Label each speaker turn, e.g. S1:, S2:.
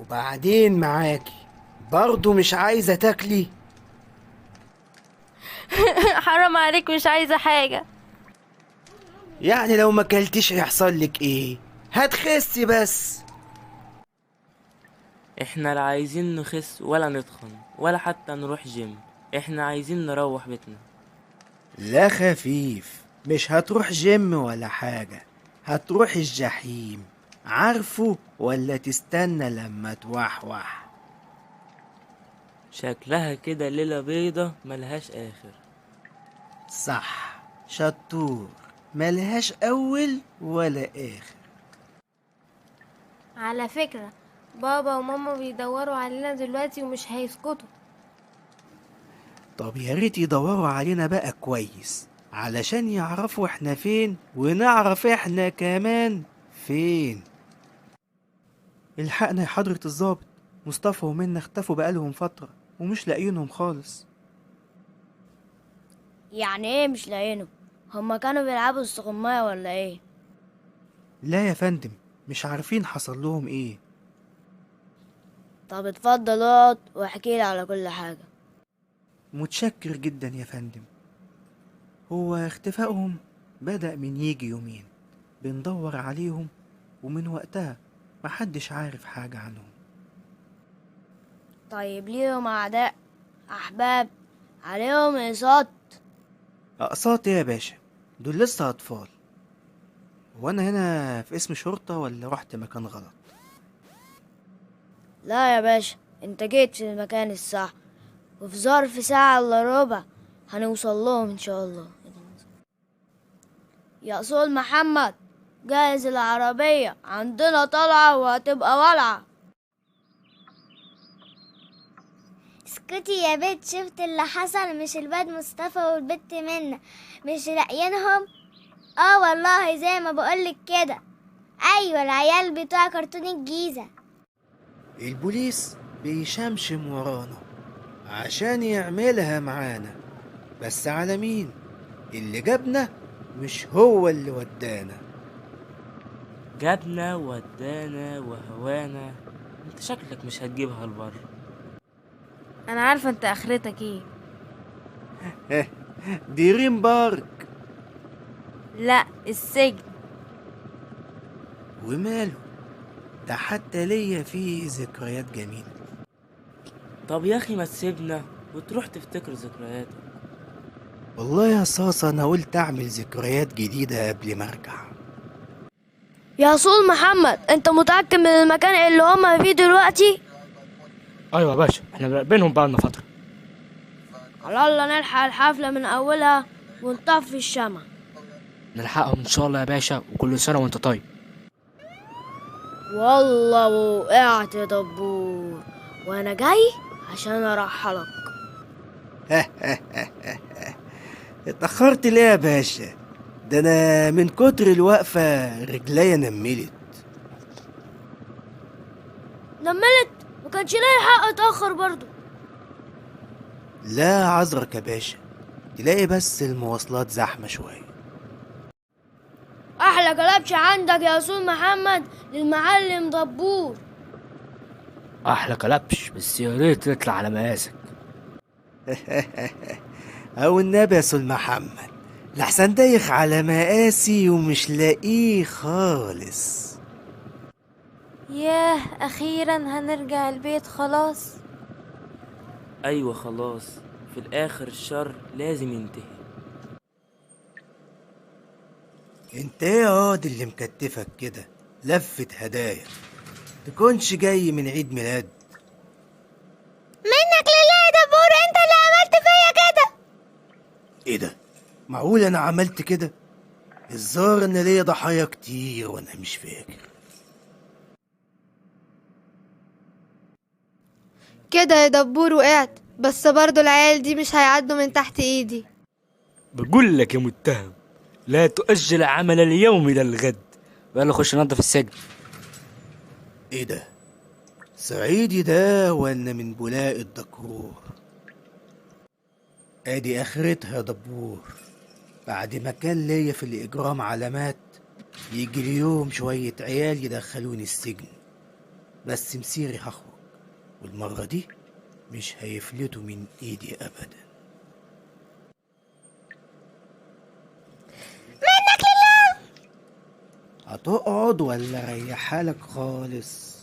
S1: وبعدين معاكي برضو مش عايزة تاكلي؟
S2: حرام عليك، مش عايزة حاجة.
S1: يعني لو ما كلتيش هيحصل لك ايه؟ هتخسي بس.
S3: احنا لا عايزين نخس ولا نتخن ولا حتى نروح جيم. احنا عايزين نروح بيتنا.
S1: لا خفيف، مش هتروح جيم ولا حاجة، هتروح الجحيم. عارفه ولا تستنى لما توحوح؟
S3: شكلها كده ليلة بيضة ملهاش اخر.
S1: صح، شطور، ملهاش اول ولا اخر.
S4: على فكرة، بابا وماما بيدوروا علينا دلوقتي ومش هيسكتوا.
S1: طب يا ريت يدوروا علينا بقى كويس علشان يعرفوا احنا فين ونعرف احنا كمان فين. الحقنا يا حضرة الضابط، مصطفى ومنى اختفوا بقالهم فترة ومش لاقيينهم خالص.
S5: يعني ايه مش لاقينه؟ هما كانوا بيلعبوا السغماية ولا ايه؟
S1: لا يا فندم، مش عارفين حصل لهم ايه.
S5: طب اتفضل اقعد واحكيلي على كل حاجة.
S1: متشكر جدا يا فندم. هو اختفائهم بدأ من يجي يومين، بندور عليهم ومن وقتها محدش عارف حاجة عنهم.
S5: طيب ليهم اعداء، احباب، عليهم اقساط؟
S1: أقساط إيه يا باشا؟ دول لسه أطفال. هو أنا هنا في اسم شرطة ولا رحت مكان غلط؟
S5: لا يا باشا، انت جيت في المكان الصح، وفي ظرف ساعة الا ربع هنوصل لهم ان شاء الله. يا أصول محمد، جهز العربية، عندنا طلعة وهتبقى ولعة.
S6: اسكتي يا بنت، شفت اللي حصل؟ مش الواد مصطفى والبت منى مش لاقيينهم؟ اه والله زي ما بقولك كده. ايوه العيال بتوع كرتون الجيزة.
S1: البوليس بيشمشم ورانا عشان يعملها معانا، بس على مين؟ اللي جابنا مش هو اللي ودانا.
S3: جابنا ودانا وهوانا. انت شكلك مش هتجيبها لبر.
S4: انا عارفة انت اخرتك ايه.
S1: دريم بارك.
S4: لا، السجن.
S1: وماله، ده حتى ليا فيه ذكريات جميلة.
S3: طب يا اخي ما تسيبنا وتروح تفتكر ذكرياتك.
S1: والله يا صاصة أنا قلت أعمل ذكريات جديدة قبل ما أرجع.
S5: يا أصول محمد، انت متأكد من المكان اللي هما فيه دلوقتي؟
S7: ايوه يا باشا، احنا راقبينهم بقالنا فتره.
S5: على الله نلحق الحفلة من أولها ونطفي الشمع.
S7: نلحقهم ان شاء الله يا باشا، وكل سنه وانت طيب.
S5: والله وقعت يا دبور، وانا جاي عشان ارحلك.
S1: اتأخرت ليه يا باشا؟ ده أنا من كتر الوقفة رجليا نملت.
S5: نملت؟ مكانش لاقي حق اتأخر برضو.
S1: لا عذرك يا باشا، تلاقي بس المواصلات زحمة شوية.
S5: احلى كلبش عندك يا أصول محمد للمعلم دبور.
S7: احلى كلبش، بس يا ريت تطلع على مقاسك.
S1: أو النبي يا سول محمد، لحسن دايخ على مقاسي ومش لاقيه خالص.
S4: ياه، اخيرا هنرجع البيت خلاص.
S3: ايوه خلاص، في الاخر الشر لازم ينتهي.
S1: انت ايه يا واد اللي مكتفك كده لفة هدايا؟ تكونش جاي من عيد ميلاد؟
S6: منك لله يا دبور، انت اللي عملت فيا كده.
S1: ايه ده؟ معقول انا عملت كده؟ الظاهر ان ليا ضحايا كتير وانا مش فاكر.
S8: كده يا دبور وقعت، بس برضو العيال دي مش هيعدوا من تحت ايدي.
S7: بقول لك يا متهم، لا تؤجل عمل اليوم الى الغد. يلا خش ننضف السجن.
S1: ايه ده؟ صعيدي ده ولا من بولاق الدكرور؟ ادي اخرتها يا دبور. بعد ما كان ليا في الاجرام علامات، يجي اليوم شوية عيال يدخلوني السجن. بس مسيري هخرج، والمرة دي مش هيفلتوا من ايدي ابدا. منك لله. هتقعد ولا ريح حالك خالص؟